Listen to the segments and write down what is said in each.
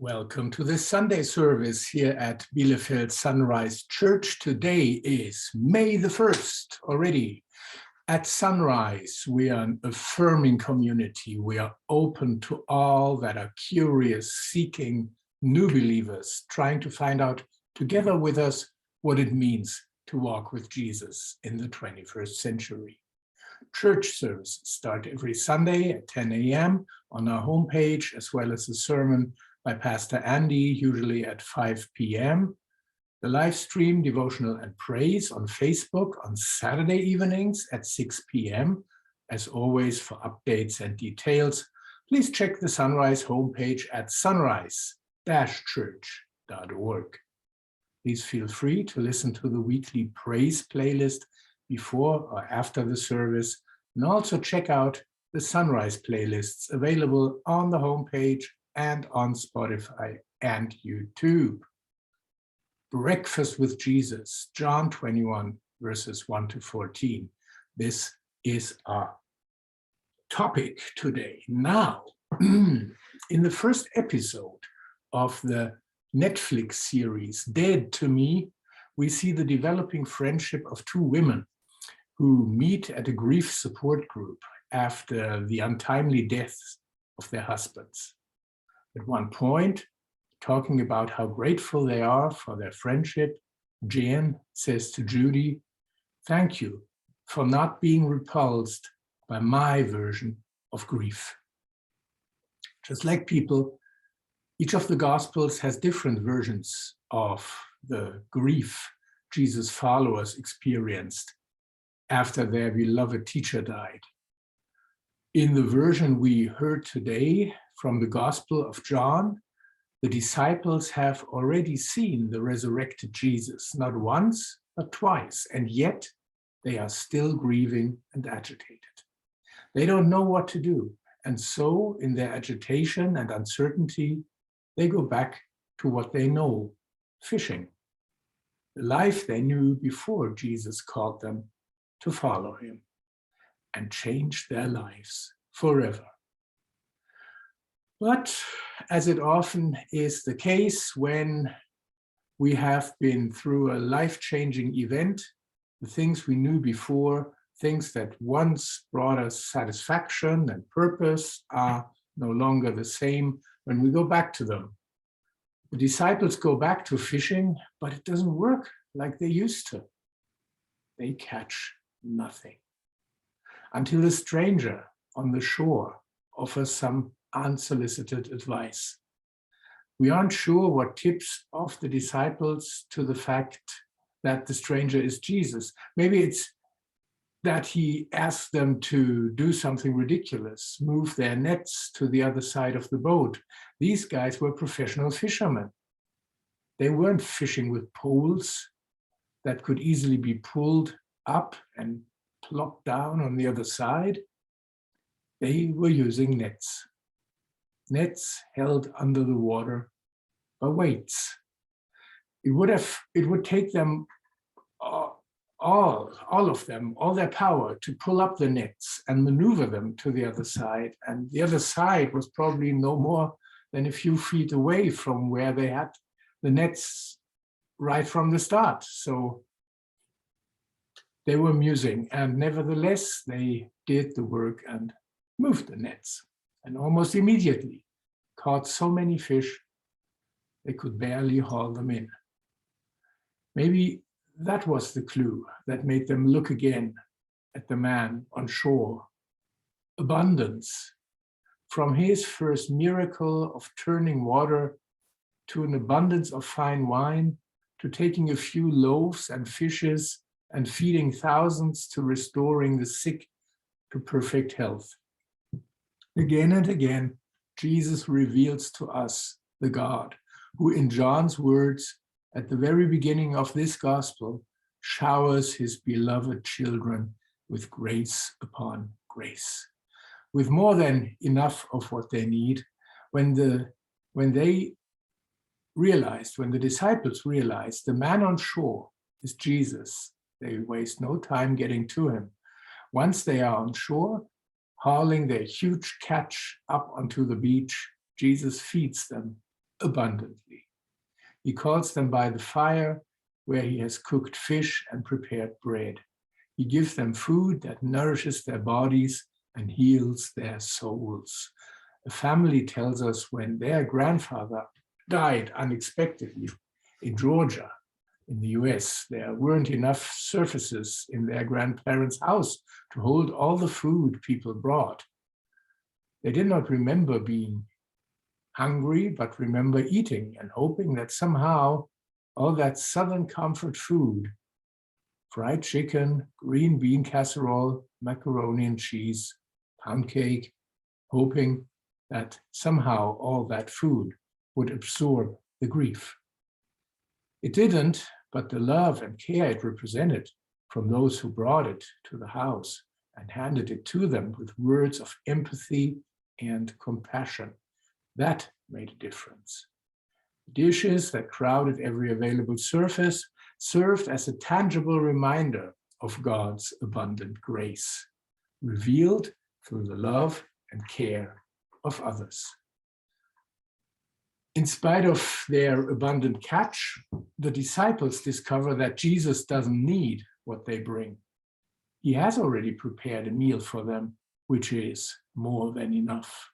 Welcome to this Sunday service here at Bielefeld Sunrise Church. Today is May the 1st already. At Sunrise, we are an affirming community. We are open to all that are curious, seeking new believers, trying to find out together with us what it means to walk with Jesus in the 21st century. Church services start every Sunday at 10 a.m. on our homepage, as well as a sermon by Pastor Andy, usually at 5 p.m. The live stream Devotional and Praise on Facebook on Saturday evenings at 6 p.m. As always, for updates and details, please check the Sunrise homepage at sunrise-church.org. Please feel free to listen to the weekly praise playlist before or after the service, and also check out the Sunrise playlists available on the homepage and on Spotify and YouTube. Breakfast with Jesus, John 21, verses 1 to 14. This is our topic today. Now, in the first episode of the Netflix series, Dead to Me, we see the developing friendship of two women who meet at a grief support group after the untimely deaths of their husbands. At one point, talking about how grateful they are for their friendship, Jan says to Judy, "Thank you for not being repulsed by my version of grief." Just like people, each of the Gospels has different versions of the grief Jesus' followers experienced after their beloved teacher died. In the version we heard today from the Gospel of John, the disciples have already seen the resurrected Jesus, not once, but twice, and yet they are still grieving and agitated. They don't know what to do, and so in their agitation and uncertainty, they go back to what they know, fishing, the life they knew before Jesus called them to follow him, and change their lives forever. But as it often is the case when we have been through a life-changing event, the things we knew before, things that once brought us satisfaction and purpose, are no longer the same when we go back to them. The disciples go back to fishing, but it doesn't work like they used to. They catch nothing until a stranger on the shore offers some unsolicited advice. We aren't sure what tips off the disciples to the fact that the stranger is Jesus. Maybe it's that he asked them to do something ridiculous, move their nets to the other side of the boat. These guys were professional fishermen. They weren't fishing with poles that could easily be pulled up and plopped down on the other side. They were using nets held under the water by weights. It would take them all of them, all their power to pull up the nets and maneuver them to the other side. And the other side was probably no more than a few feet away from where they had the nets right from the start. So they were musing, and nevertheless, they did the work and moved the nets, and almost immediately caught so many fish they could barely haul them in. Maybe that was the clue that made them look again at the man on shore. Abundance. From his first miracle of turning water to an abundance of fine wine, to taking a few loaves and fishes and feeding thousands, to restoring the sick to perfect health. Again and again, Jesus reveals to us the God who, in John's words at the very beginning of this gospel, showers his beloved children with grace upon grace, with more than enough of what they need. When the disciples realized the man on shore is Jesus, they waste no time getting to him. Once they are on shore, hauling their huge catch up onto the beach, Jesus feeds them abundantly. He calls them by the fire where he has cooked fish and prepared bread. He gives them food that nourishes their bodies and heals their souls. A family tells us when their grandfather died unexpectedly in Georgia, in the US, there weren't enough surfaces in their grandparents' house to hold all the food people brought. They did not remember being hungry, but remember eating and hoping that somehow all that Southern comfort food, fried chicken, green bean casserole, macaroni and cheese, pound cake, hoping that somehow all that food would absorb the grief. It didn't, but the love and care it represented from those who brought it to the house and handed it to them with words of empathy and compassion, that made a difference. Dishes that crowded every available surface served as a tangible reminder of God's abundant grace, revealed through the love and care of others. In spite of their abundant catch, the disciples discover that Jesus doesn't need what they bring. He has already prepared a meal for them, which is more than enough.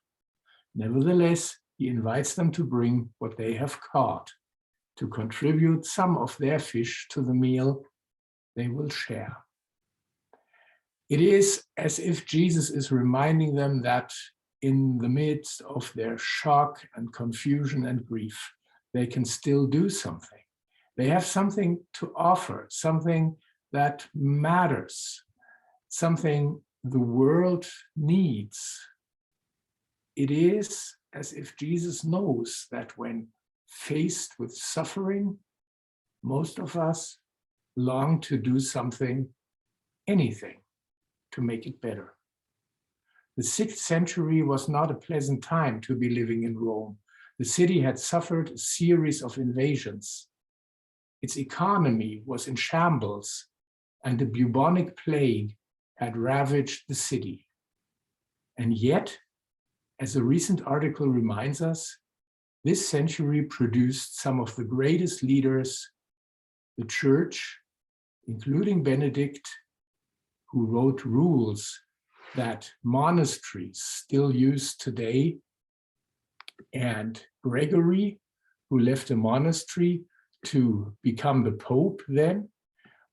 Nevertheless, he invites them to bring what they have caught, to contribute some of their fish to the meal they will share. It is as if Jesus is reminding them that in the midst of their shock and confusion and grief, they can still do something. They have something to offer, something that matters, something the world needs. It is as if Jesus knows that when faced with suffering, most of us long to do something, anything, to make it better. The 6th century was not a pleasant time to be living in Rome. The city had suffered a series of invasions. Its economy was in shambles, and the bubonic plague had ravaged the city. And yet, as a recent article reminds us, this century produced some of the greatest leaders the Church, including Benedict, who wrote rules that monasteries still use today, and Gregory, who left a monastery to become the Pope then.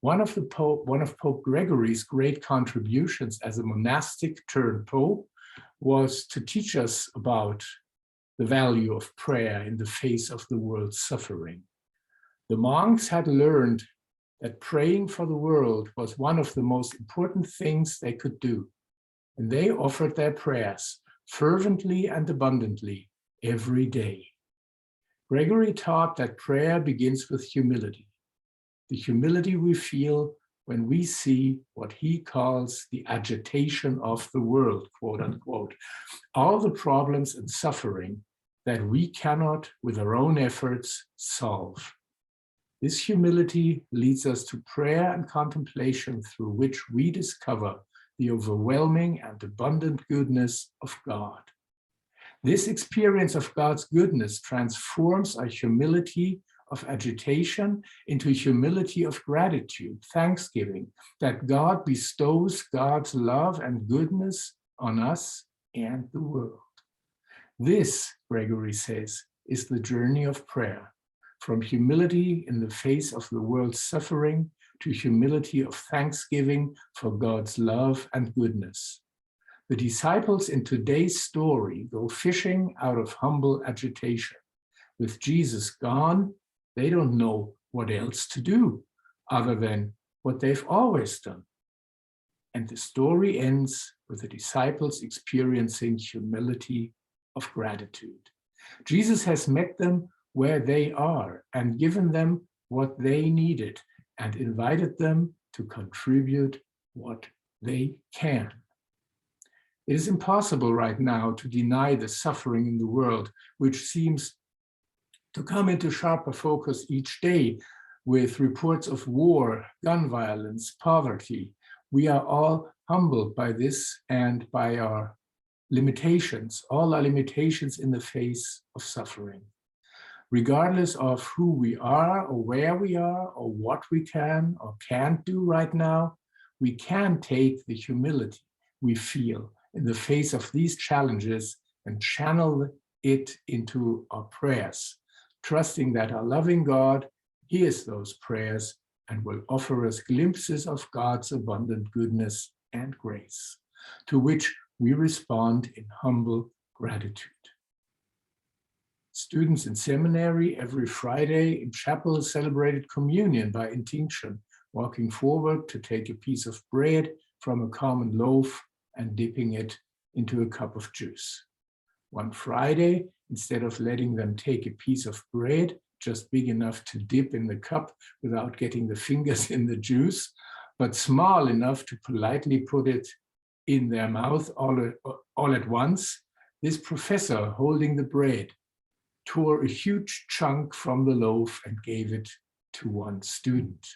One of Pope Gregory's great contributions as a monastic turned Pope was to teach us about the value of prayer in the face of the world's suffering. The monks had learned that praying for the world was one of the most important things they could do, and they offered their prayers fervently and abundantly every day. Gregory taught that prayer begins with humility, the humility we feel when we see what he calls the agitation of the world, quote unquote, all the problems and suffering that we cannot, with our own efforts, solve. This humility leads us to prayer and contemplation through which we discover the overwhelming and abundant goodness of God. This experience of God's goodness transforms our humility of agitation into humility of gratitude, thanksgiving, that God bestows God's love and goodness on us and the world. This, Gregory says, is the journey of prayer, from humility in the face of the world's suffering to humility of thanksgiving for God's love and goodness. The disciples in today's story go fishing out of humble agitation. With Jesus gone, they don't know what else to do other than what they've always done. And the story ends with the disciples experiencing humility of gratitude. Jesus has met them where they are and given them what they needed and invited them to contribute what they can. It is impossible right now to deny the suffering in the world, which seems to come into sharper focus each day with reports of war, gun violence, poverty. We are all humbled by this and by our limitations, all our limitations in the face of suffering. regardless of who we are or where we are or what we can or can't do right now, we can take the humility we feel in the face of these challenges and channel it into our prayers, trusting that our loving God hears those prayers and will offer us glimpses of God's abundant goodness and grace, to which we respond in humble gratitude. Students in seminary every Friday in chapel celebrated communion by intinction, walking forward to take a piece of bread from a common loaf and dipping it into a cup of juice. One Friday, instead of letting them take a piece of bread just big enough to dip in the cup without getting the fingers in the juice, but small enough to politely put it in their mouth all at once, this professor holding the bread tore a huge chunk from the loaf and gave it to one student.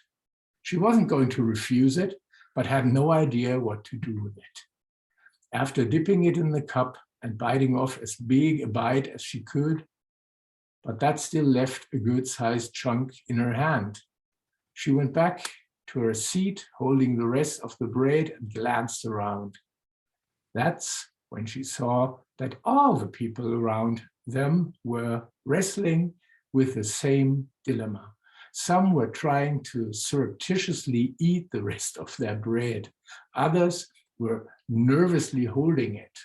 She wasn't going to refuse it, but had no idea what to do with it. After dipping it in the cup and biting off as big a bite as she could, but that still left a good-sized chunk in her hand, she went back to her seat, holding the rest of the bread, and glanced around. That's when she saw that all the people around them were wrestling with the same dilemma. Some were trying to surreptitiously eat the rest of their bread. Others were nervously holding it.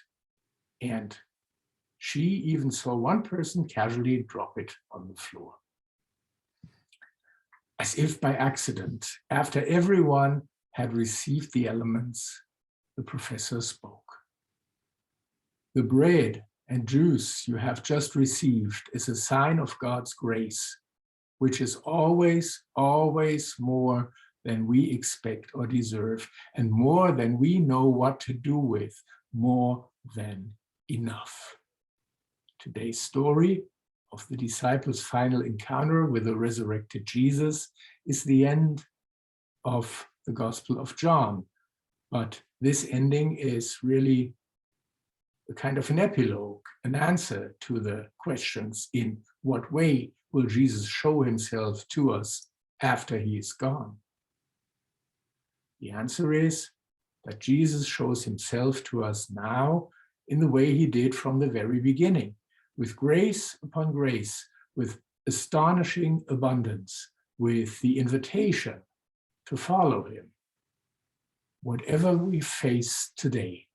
And she even saw one person casually drop it on the floor. As if by accident, after everyone had received the elements, the professor spoke. The bread and juice you have just received is a sign of God's grace, which is always, always more than we expect or deserve, and more than we know what to do with, more than enough. Today's story of the disciples' final encounter with the resurrected Jesus is the end of the Gospel of John. But this ending is really a kind of an epilogue, an answer to the questions: in what way will Jesus show himself to us after he is gone? The answer is that Jesus shows himself to us now in the way he did from the very beginning, with grace upon grace, with astonishing abundance, with the invitation to follow him. Whatever we face today,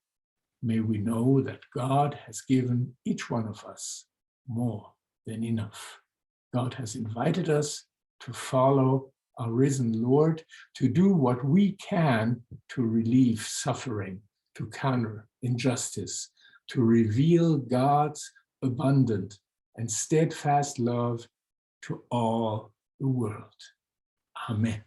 may we know that God has given each one of us more than enough. God has invited us to follow our risen Lord, to do what we can to relieve suffering, to counter injustice, to reveal God's abundant and steadfast love to all the world. Amen.